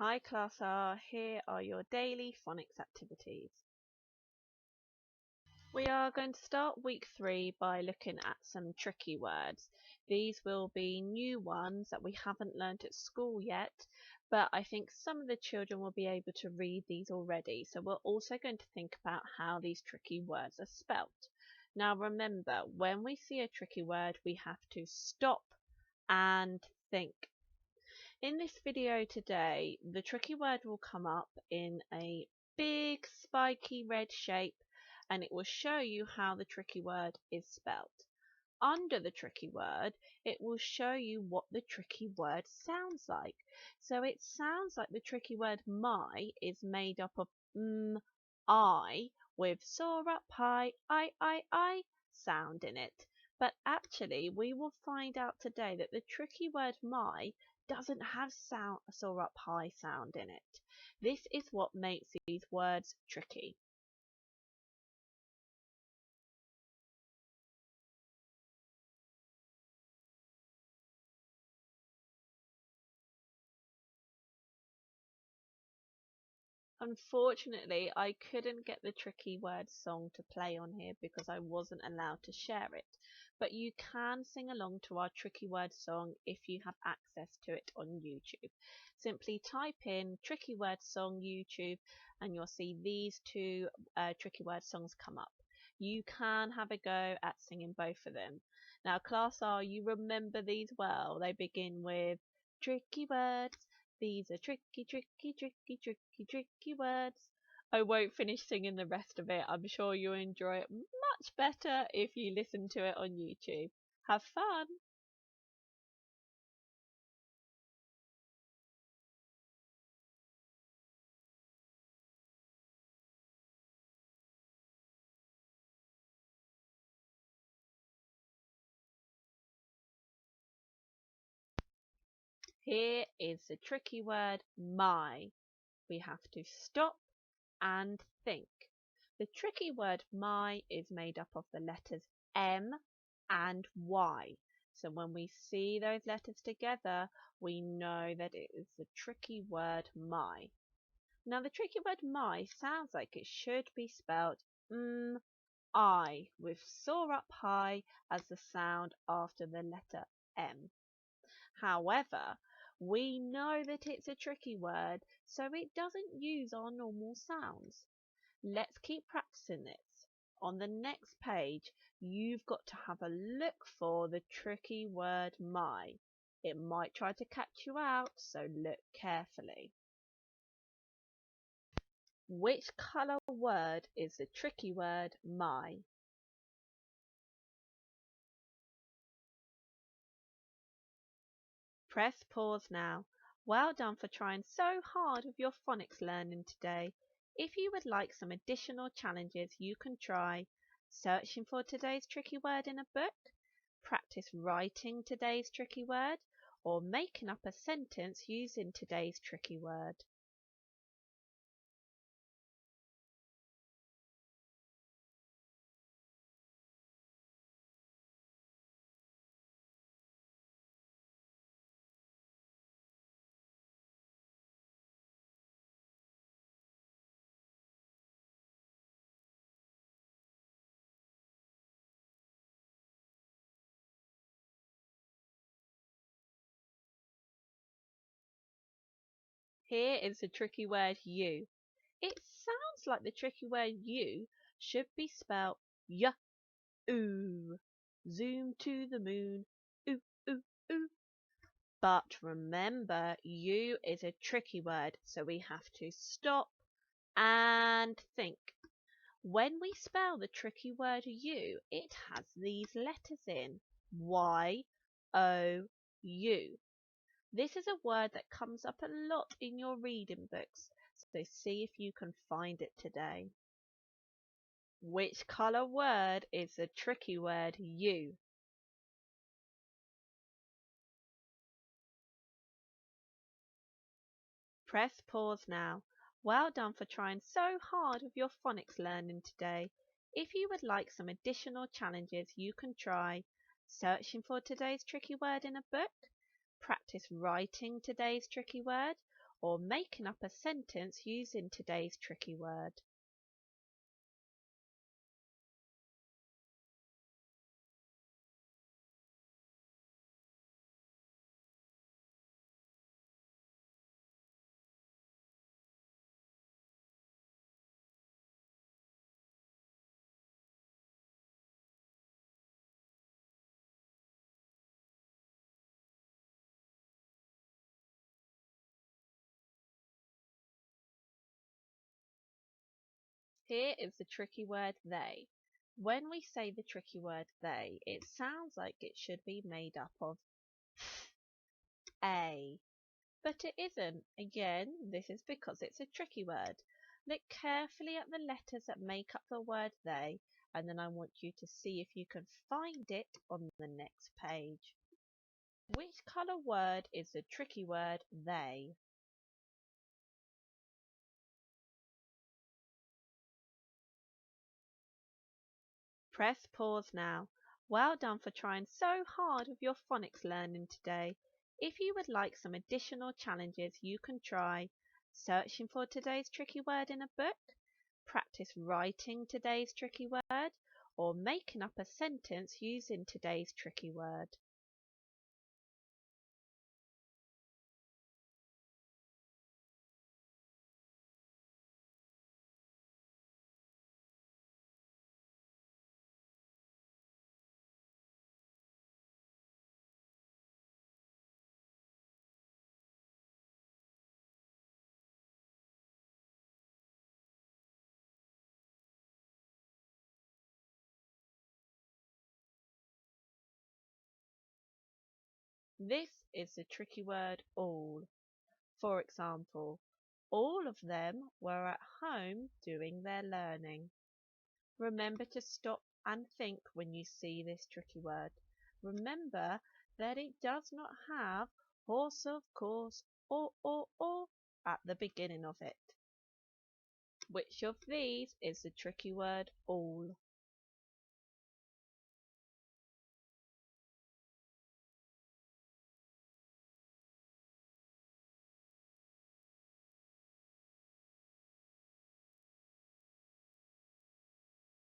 Hi Class R, here are your daily phonics activities. We are going to start week 3 by looking at some tricky words. These will be new ones that we haven't learnt at school yet, but I think some of the children will be able to read these already. So we're also going to think about how these tricky words are spelt. Now remember, when we see a tricky word, we have to stop and think. In this video today, the tricky word will come up in a big spiky red shape and it will show you how the tricky word is spelt. Under the tricky word, it will show you what the tricky word sounds like. So it sounds like the tricky word my is made up of I with soar up high, I sound in it. But actually, we will find out today that the tricky word my doesn't have soar up high sound in it. This is what makes these words tricky. Unfortunately, I couldn't get the tricky word song to play on here because I wasn't allowed to share it. But you can sing along to our tricky word song if you have access to it on YouTube. Simply type in tricky word song YouTube and you'll see these two tricky word songs come up. You can have a go at singing both of them. Now, Class R, you remember these well. They begin with tricky words. These are tricky, tricky, tricky, tricky, tricky words. I won't finish singing the rest of it. I'm sure you'll enjoy it much better if you listen to it on YouTube. Have fun! Here is the tricky word my. We have to stop and think. The tricky word my is made up of the letters M and Y. So when we see those letters together, we know that it is the tricky word my. Now the tricky word my sounds like it should be spelled I with soar up high as the sound after the letter M. However, we know that it's a tricky word, so it doesn't use our normal sounds. Let's keep practicing this. On the next page, you've got to have a look for the tricky word my. It might try to catch you out, so look carefully. Which colour word is the tricky word my? Press pause now. Well done for trying so hard with your phonics learning today. If you would like some additional challenges, you can try searching for today's tricky word in a book, practice writing today's tricky word, or making up a sentence using today's tricky word. Here is the tricky word you. It sounds like the tricky word you should be spelled ooh. Zoom to the moon, ooh, ooh, ooh. But remember, you is a tricky word, so we have to stop and think. When we spell the tricky word you, it has these letters in, Y, O, U. This is a word that comes up a lot in your reading books, so see if you can find it today. Which colour word is the tricky word you? Press pause now. Well done for trying so hard with your phonics learning today. If you would like some additional challenges, you can try searching for today's tricky word in a book, practice writing today's tricky word, or making up a sentence using today's tricky word. Here is the tricky word they. When we say the tricky word they, it sounds like it should be made up of a, but it isn't. Again, this is because it's a tricky word. Look carefully at the letters that make up the word they, and then I want you to see if you can find it on the next page. Which colour word is the tricky word they? Press pause now. Well done for trying so hard with your phonics learning today. If you would like some additional challenges, you can try searching for today's tricky word in a book, practice writing today's tricky word, or making up a sentence using today's tricky word. This is the tricky word all. For example, all of them were at home doing their learning. Remember to stop and think when you see this tricky word. Remember that it does not have horse of course or at the beginning of it. Which of these is the tricky word all?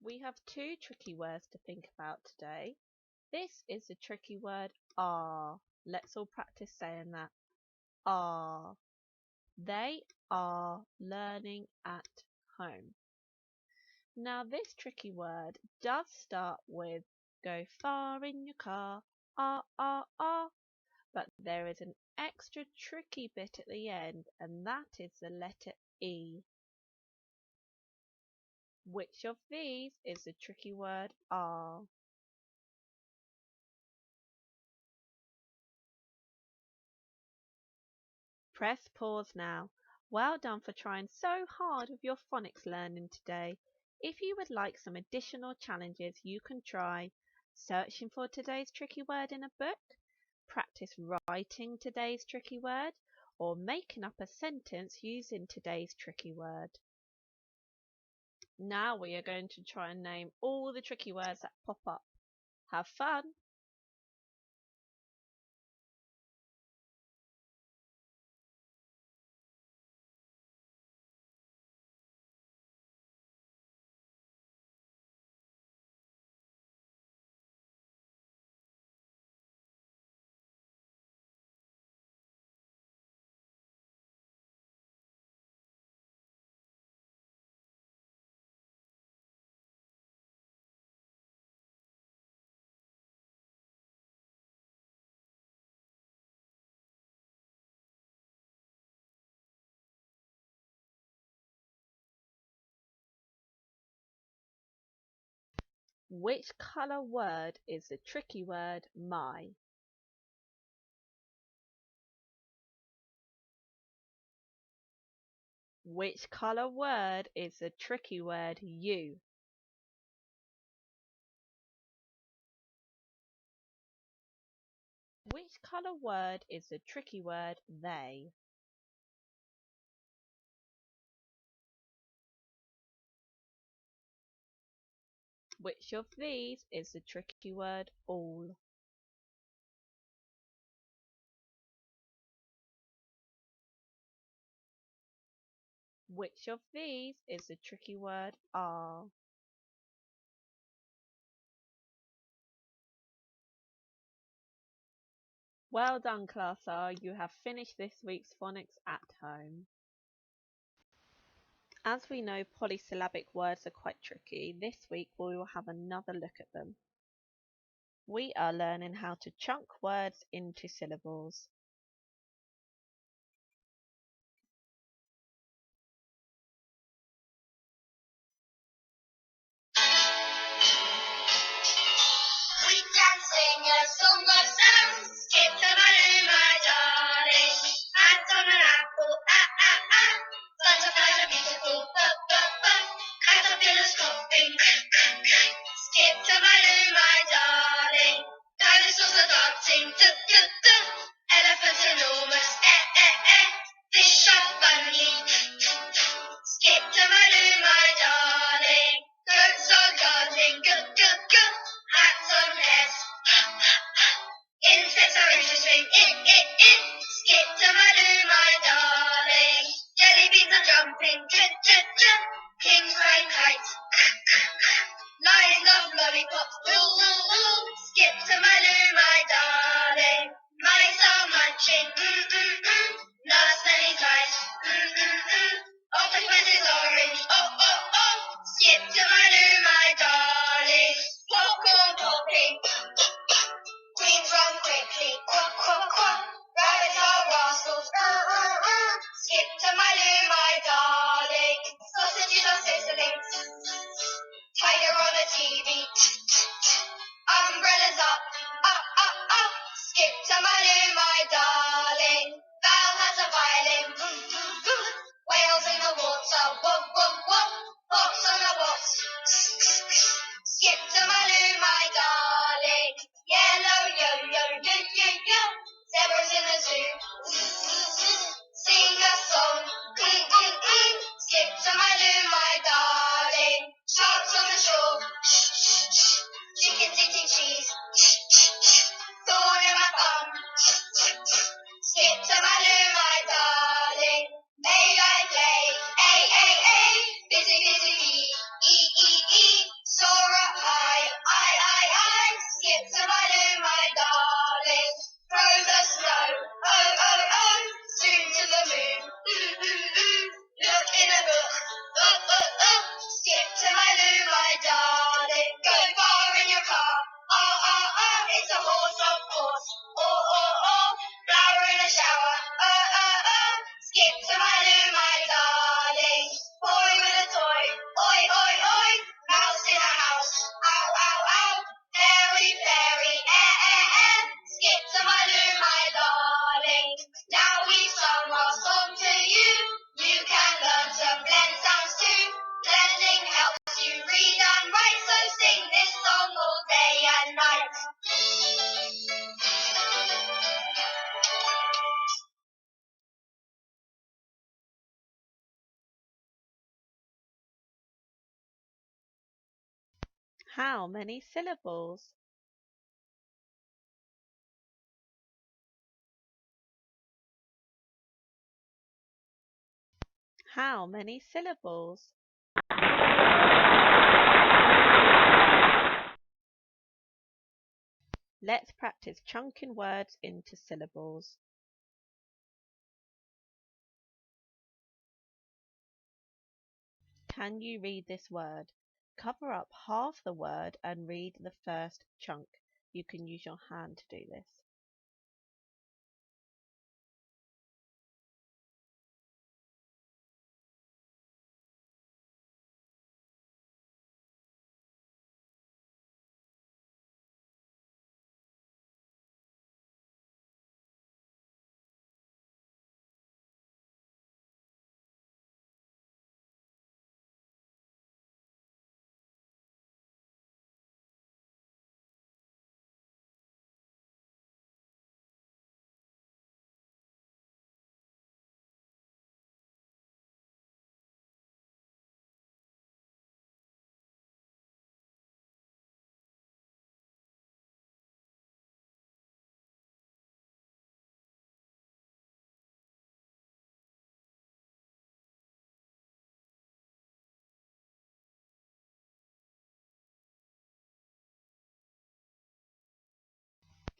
We have two tricky words to think about today. This is the tricky word are. Let's all practice saying that. Are. They are learning at home. Now this tricky word does start with go far in your car, but there is an extra tricky bit at the end, and that is the letter E. Which of these is the tricky word are? Press pause now. Well done for trying so hard with your phonics learning today. If you would like some additional challenges, you can try searching for today's tricky word in a book, practice writing today's tricky word, or making up a sentence using today's tricky word. Now we are going to try and name all the tricky words that pop up. Have fun! Which colour word is the tricky word my? Which colour word is the tricky word you? Which colour word is the tricky word they? Which of these is the tricky word all? Which of these is the tricky word are? Well done, Class R. You have finished this week's phonics at home. As we know, polysyllabic words are quite tricky. This week we will have another look at them. We are learning how to chunk words into syllables. We can sing a song of sounds. Skip to my room, my darling. Ant on an apple, ah, ah, ah. Butterflies are beautiful, but, but. Caterpillars hopping, skip to my room, my darling. Dinosaurs are dancing, Elephants enormous, Fish are funny, skip to my room, my darling. Goats are gardening, Hats on heads, insects are interesting, skip to my room, my darling. Jelly beans are jumping, Kings flying kites, Lines of lollipops, skip to my room, my darling. Mice are munching, Nurse Nelly's mice, Octopus is orange, skip to my room, my darling. Popcorn popping, queens run quickly, quack. Rabbits are rascals, skip to my room, my darling. Sausages are sizzling, tiger on the TV, umbrellas up, skip to my room, my darling. Val has a violin, whales in the water, box on a box, skip to my room, my darling. Yellow yo, zebras in the zoo, sing a song, skip to my room, my darling. Sharks on the shore, chickens eating cheese, thorn in my thumb, skip to my room, my darling. May I play? A, busy, E, soar up high, I, skip to my room, my darling. Throw the snow, oh, soon to the moon, look in a book, skip to my room, my darling. Go far in your car, it's a horse, of course, flower in a shower, skip to my room, my darling. Boy with a toy, oi, mouse in a house, ow, fairy, skip to my room, my darling. Now we've sung our song to you, you can learn some blend sounds too. Blending helps you read and write, so sing this song all day and night. How many syllables? How many syllables? Let's practice chunking words into syllables. Can you read this word? Cover up half the word and read the first chunk. You can use your hand to do this.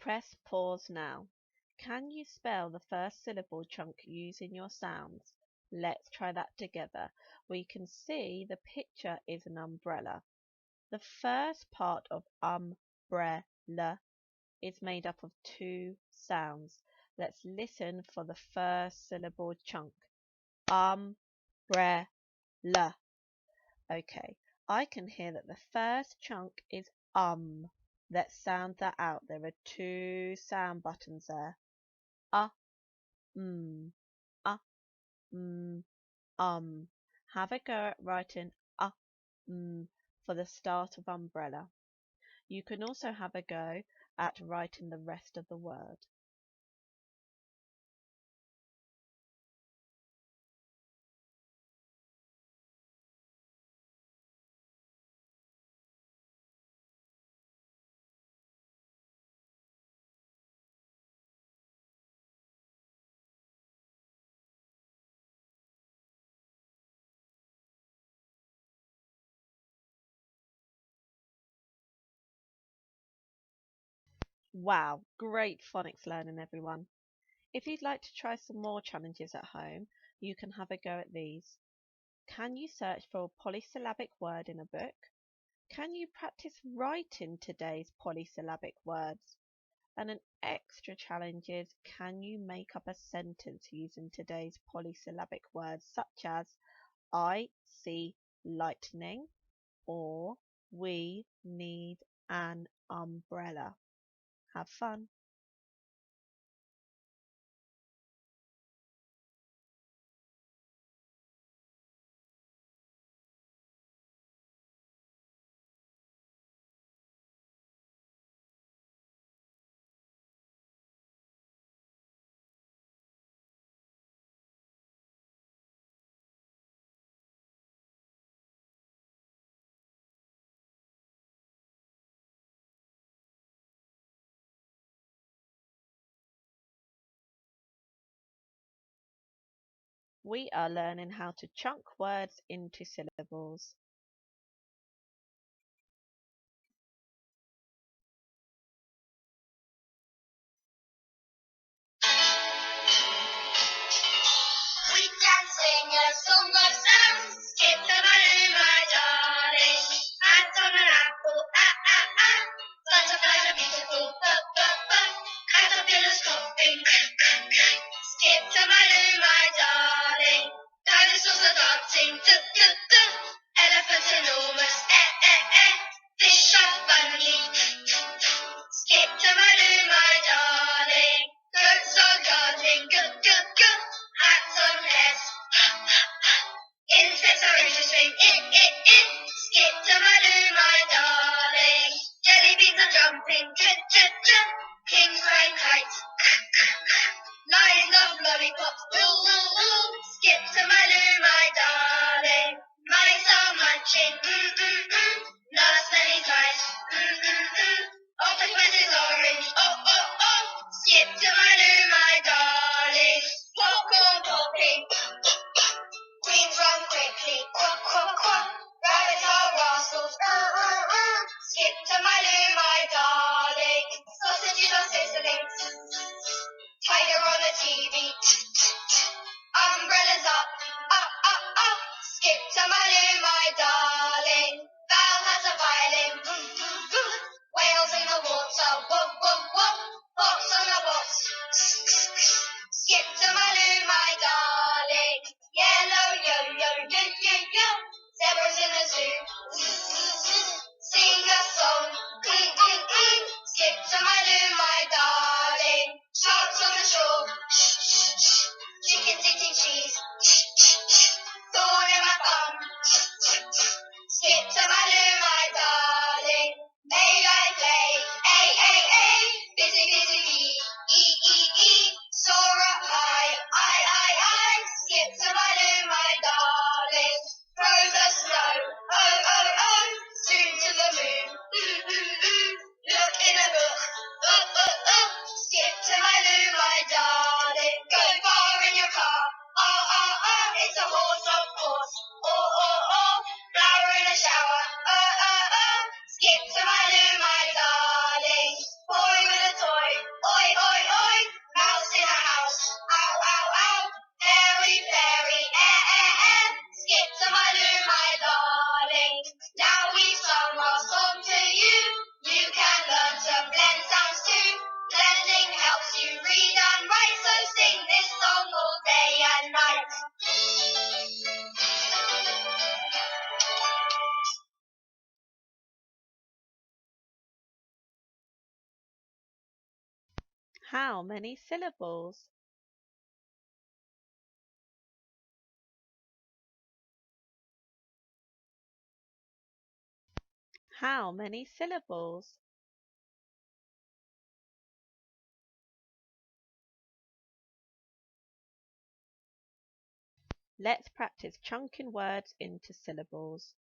Press pause now. Can you spell the first syllable chunk using your sounds? Let's try that together. We can see the picture is an umbrella. The first part of umbrella is made up of two sounds. Let's listen for the first syllable chunk. Umbrella. Okay, I can hear that the first chunk is Let's sound that out. There are two sound buttons there. Mm, Have a go at writing for the start of umbrella. You can also have a go at writing the rest of the word. Wow, great phonics learning, everyone. If you'd like to try some more challenges at home, you can have a go at these. Can you search for a polysyllabic word in a book? Can you practice writing today's polysyllabic words? And an extra challenge is, can you make up a sentence using today's polysyllabic words, such as I see lightning or we need an umbrella? Have fun. We are learning how to chunk words into syllables. We can sing a song of sounds. Skip the balloon, my darling. Ant on an apple, ah, ah, ah. Butterflies are beautiful, but, but. Caterpillars coughing, crack, crack, crack. Skip the balloon, my darling. Dinosaurs are dancing, duh, duh, duh. Elephants enormous, eh, eh, eh. Fish are funny. Skip the balloon, my darling. Goats are gardening, good, good, good. Hats on heads. Insects are interesting. Skip to my loo, my darling. Jelly beans are jumping. Kings flying kites. Lions love lollipops. Skip to my loo, my darling. Mice are munching. Nurse Nelly's mice. Octopus is orange. Oh. Skip to my loo, my darling. Popcorn popping. Queens run quickly, quack, quack, quack. Rabbits are rascals, Skip to my loo, my darling. Sausages are sizzling. Tiger on the TV. Umbrellas up, up. Skip to my loo, my darling. Val has a violin. Whales in the water. Whoop. Box on a box. Skip to my loo, my darling. Yellow yo. Zebras in the zoo. Sing a song. Skip to my loo, my darling. Sharks on the shore. Chickens eating cheese. Thorn in my thumb. Skip to my loo, my darling. May I play? A. Busy bee. E. Soar up high. I. Skip to my loo, my darling. Throw the snow. Oh. Soon to the moon. Look in a book. Skip to my loo, my darling. Go far in your car. It's a horse, of course. Oh. Flower in a shower. Skip to my loo, my darling. Boy with a toy. legs. How many syllables? How many syllables? Let's practice chunking words into syllables.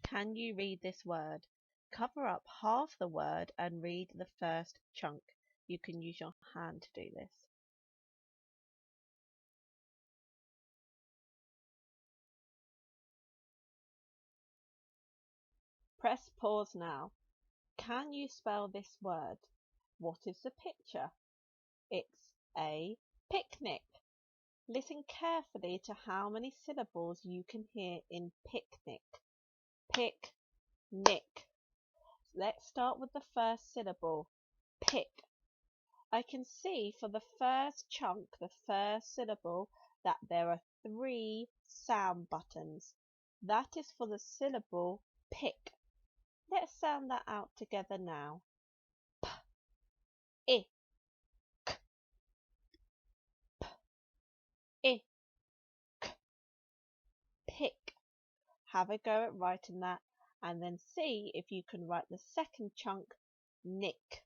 Can you read this word? Cover up half the word and read the first chunk. You can use your hand to do this. Press pause now. Can you spell this word? What is the picture? It's a picnic. Listen carefully to how many syllables you can hear in picnic. Pick-nick. Let's start with the first syllable. Pick. I can see for the first chunk, the first syllable, that there are 3 sound buttons. That is for the syllable pick. Let's sound that out together now. P, I, k, p, I, k. Pick. Have a go at writing that and then see if you can write the second chunk, nick.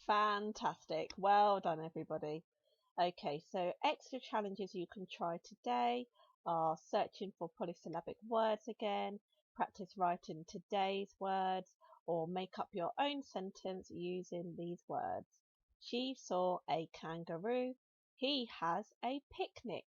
Fantastic. Well done, everybody. Okay, so extra challenges you can try today are searching for polysyllabic words again, practice writing today's words, or make up your own sentence using these words. She saw a kangaroo. He has a picnic.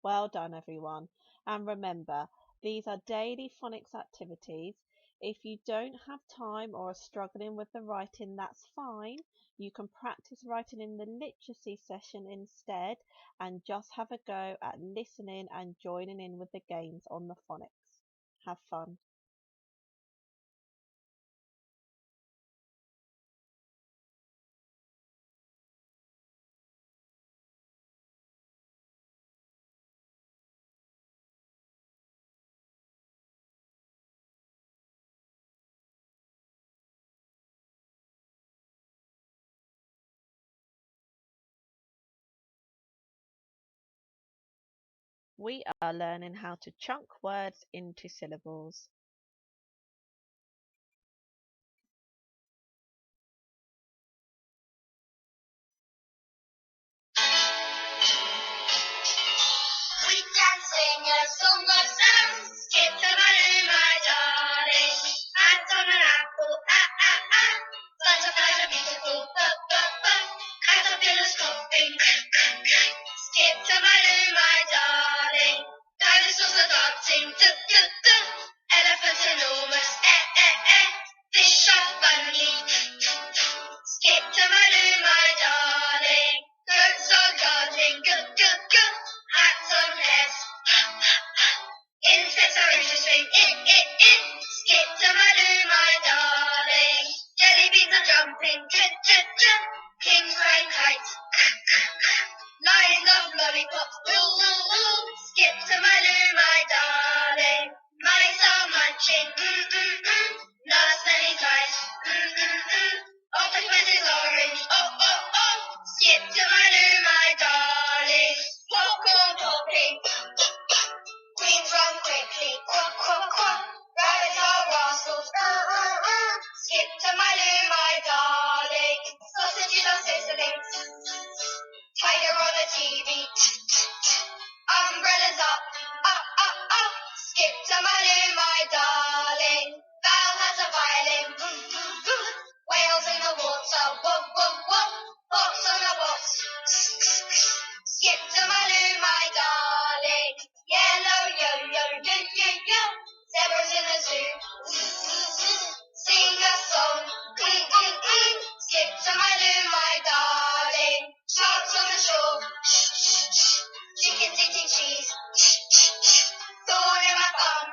Well done, everyone. And remember, these are daily phonics activities. If you don't have time or are struggling with the writing, that's fine. You can practice writing in the literacy session instead and just have a go at listening and joining in with the games on the phonics. Have fun. We are learning how to chunk words into syllables. We can sing a song of sounds. Skip to my room, my darling. Ant on an apple, ah, ah, ah. Butterflies are beautiful, but, but. Caterpillars coughing, crack, crack, crack. Skip to my room, my darling. Dinosaurs are dancing, duh, duh, duh. Elephants enormous, eh, eh, eh. Fish are funny. Skip to my room, my darling. Goats are gardening, good, good, good. Hats on heads, TV. Umbrellas up, up, up, up. Skip to my loo, my darling. Val has a violin. Boom, boom, boom. Whales in the water. Whoa, whoa, whoa. Box on a box. Skip to my loo, my darling. Yellow, yo, yo, yo, yo, yo. Zebras in the zoo. Sing a song. Skip to my loo, my darling. Sharks on the shore. Chickens eating cheese. Thorn in my thumb.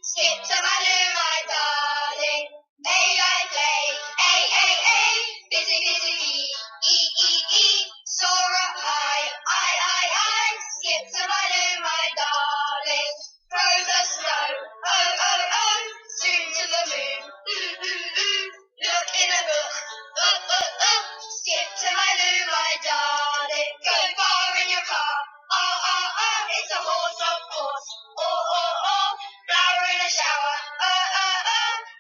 Skip to my loo, my darling. May I play? A, A, A. Busy, busy, bee. E, E, E. Soar up high. I. Skip to my loo, my darling. Throw the snow. Oh, oh, oh. Soon to the moon. Look in a book. Skip to my loo, my darling. Go far in your car. It's a horse, of course. Flower in a shower.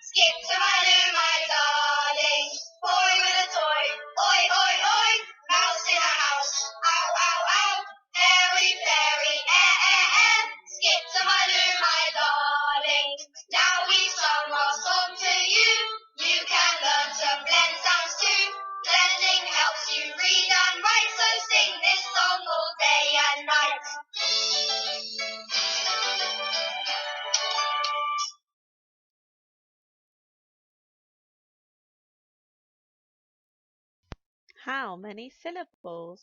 Skip to my loo, my darling. Boy with a toy. Oi, oi, oi. Mouse in a house. Ow, ow, ow. Fairy, fairy. Skip to my loo, my darling. Now we've sung our song to you. You can learn to blend sounds too. Blending helps you read and write, so sing this song all day and night. How many syllables?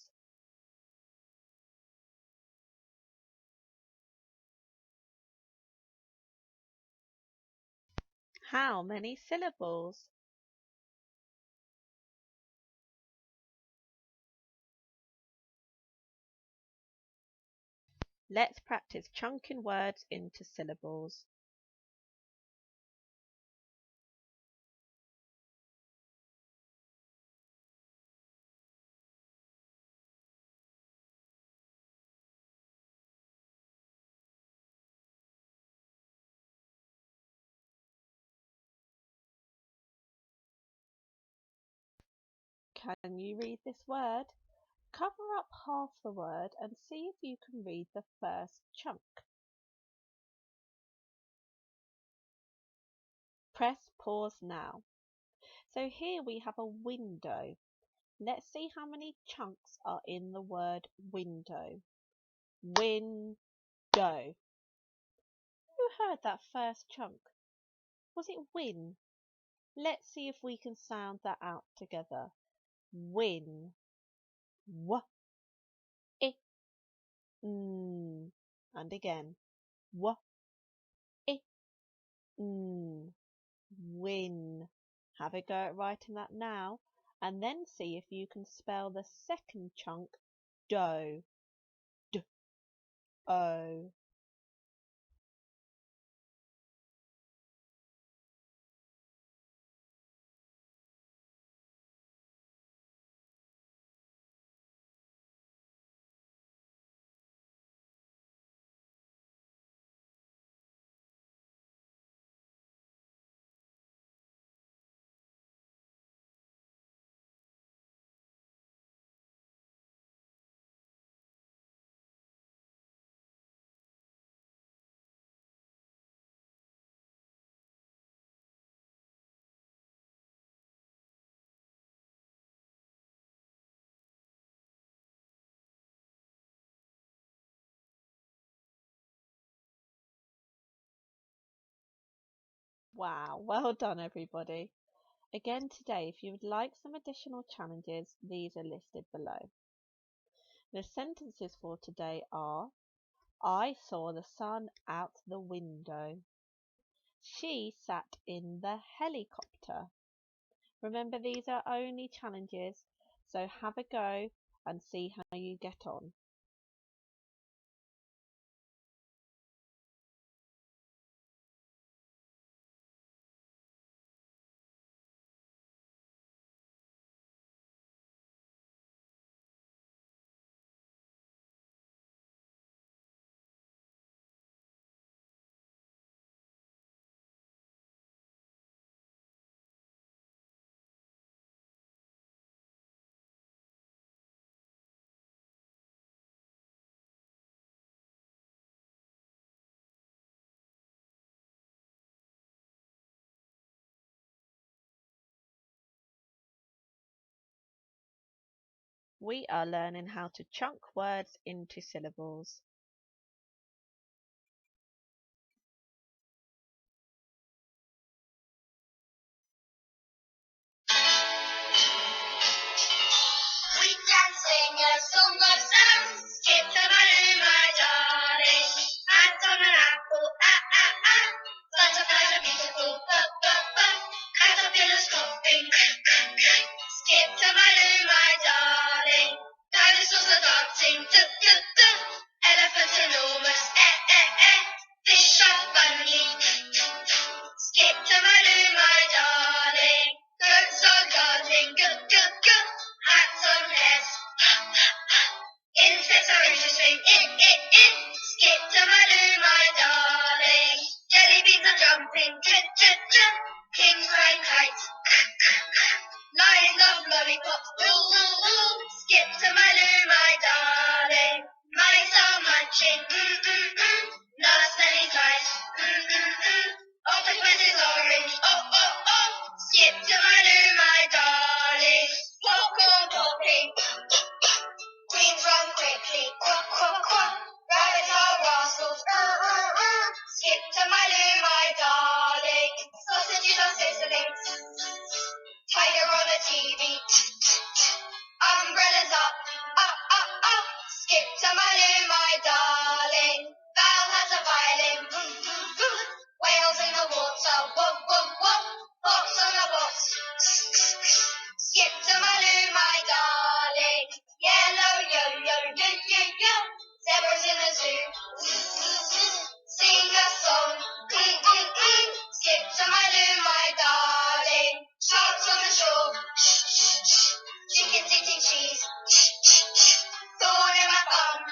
How many syllables? Let's practice chunking words into syllables. Can you read this word? Cover up half the word and see if you can read the first chunk. Press pause now. So here we have a window. Let's see how many chunks are in the word window. Window. Who heard that first chunk? Was it win? Let's see if we can sound that out together. Win. W. I. N. And again. W. I. N. Win. Have a go at writing that now, and then see if you can spell the second chunk, dough. D-O. Wow, well done everybody. Again today, if you would like some additional challenges, these are listed below. The sentences for today are: I saw the sun out the window. She sat in the helicopter. Remember, these are only challenges, so have a go and see how you get on. we are learning how to chunk words into syllables. We can sing a song of sounds. Skip to my room, my darling. Ant on an apple, ah, ah, ah. Butterflies are beautiful, but, but. Caterpillars coughing, skip to my room, my darling. Dinosaurs are dancing, Elephants enormous, Fish are funny, skip to my room, my darling. Goats are gardening, hats on heads. Insects are interesting, skip to my room, my darling. Jelly beans are jumping, kings flying kites. Lions love lollipops, skip to my room, my darling. Mice are munching, Nurse Nelly's lies, Octopus is orange, skip to my room, my darling. Popcorn popping, queens run quickly, quack, quack, quack. Rabbits are rascals, skip to my room, my darling. Sausages are sizzling, tiger on the TV, umbrellas up, skip to my room, my darling. Val has a violin, whales in the water, box on a box, skip to my room, my darling. Yellow yo, zebras in the zoo, sing a song, skip to my room, my darling. Sharks on the shore, chickens eating cheese, thorn in my thumb,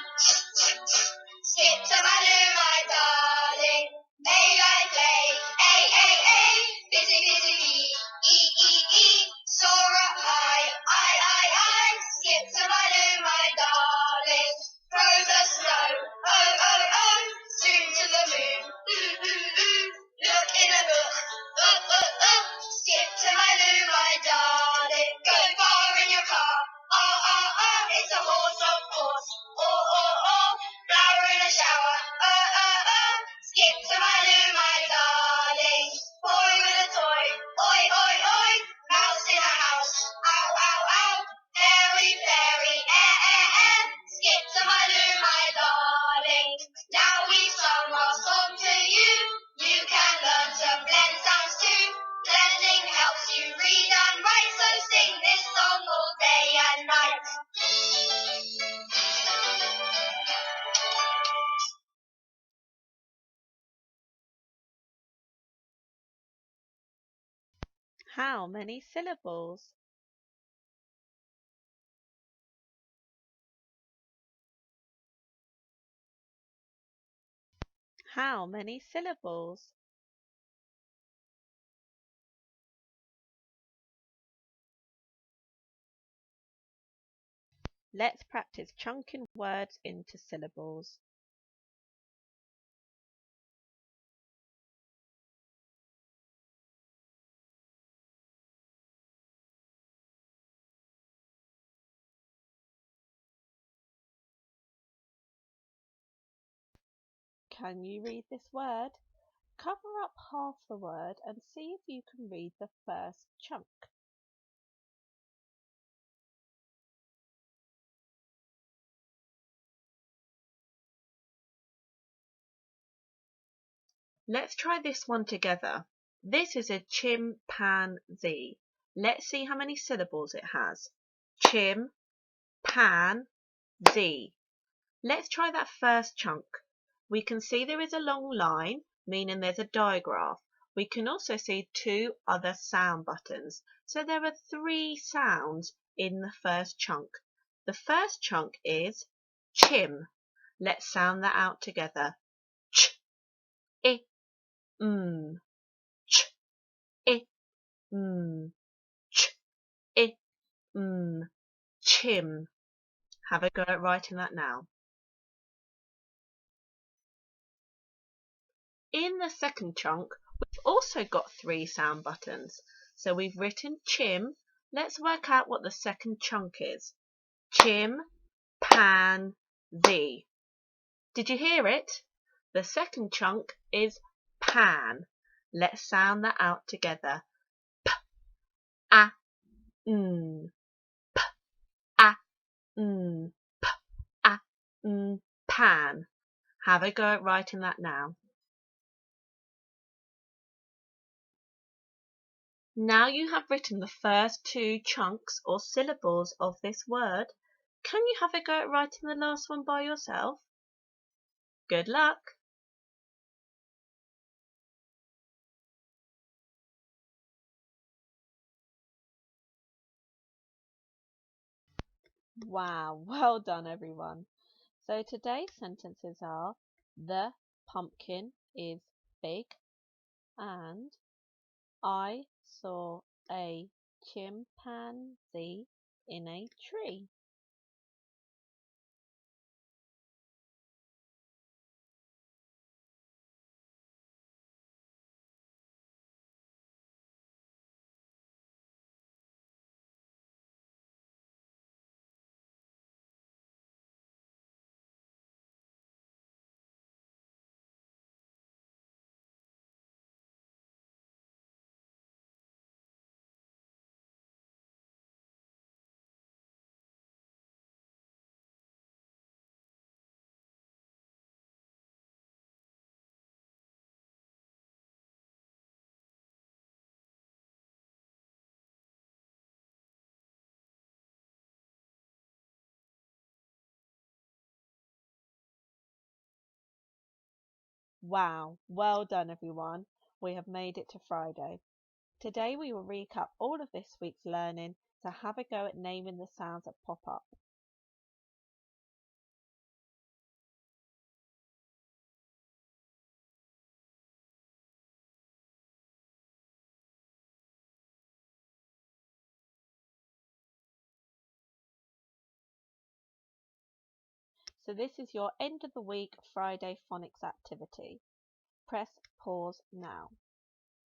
skip to my room, my darling. May I play, A, busy, E, soar up high, I, skip to my room, my darling. Throw the snow, oh, soon to the moon, look in a book, skip to my room, my darling. Go far in your car, it's a horse, of course, flower in a shower, skip to my room, my darling. Boy with a toy, oi, mouse in a house, ow, fairy, skip to my room, my darling. Now we've sung our song to you, you can learn to blend sounds too. Blending helps you read and write, so sing this song all day and night. How many syllables? How many syllables? Let's practice chunking words into syllables. Can you read this word? Cover up half the word and see if you can read the first chunk. Let's try this one together. This is a chimpanzee. Let's see how many syllables it has. Chim, pan, zee. Let's try that first chunk. We can see there is a long line, meaning there's a digraph. We can also see two other sound buttons. So there are three sounds in the first chunk. The first chunk is chim. Let's sound that out together. Ch, I, ch, I, ch, I, chim. Have a go at writing that now. In the second chunk, we've also got three sound buttons. So we've written chim. Let's work out what the second chunk is. chimpanzee. Did you hear it? The second chunk is pan. Let's sound that out together. P, a, n. P, a, n. P, a, n. Pan. Have a go at writing that now. Now you have written the first two chunks or syllables of this word. Can you have a go at writing the last one by yourself? Good luck! Wow, well done everyone. So today's sentences are: the pumpkin is big, and I saw a chimpanzee in a tree. Wow, well done everyone. We have made it to Friday. Today we will recap all of this week's learning to have a go at naming the sounds that pop up. So this is your end of the week Friday phonics activity. Press pause now.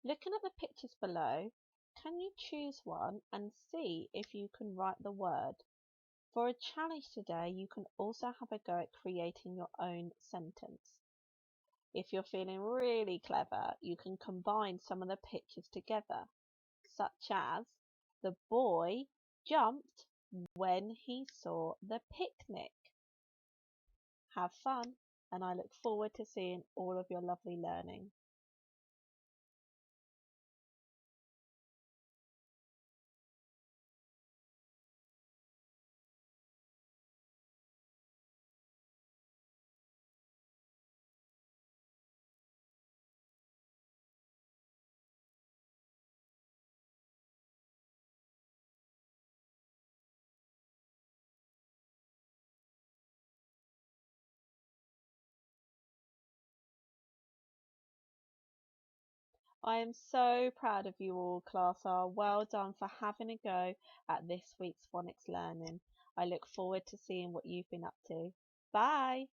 Looking at the pictures below, can you choose one and see if you can write the word? For a challenge today, you can also have a go at creating your own sentence. If you're feeling really clever, you can combine some of the pictures together, such as the boy jumped when he saw the picnic. Have fun, and I look forward to seeing all of your lovely learning. I am so proud of you all, class R. Well done for having a go at this week's phonics learning. I look forward to seeing what you've been up to. Bye!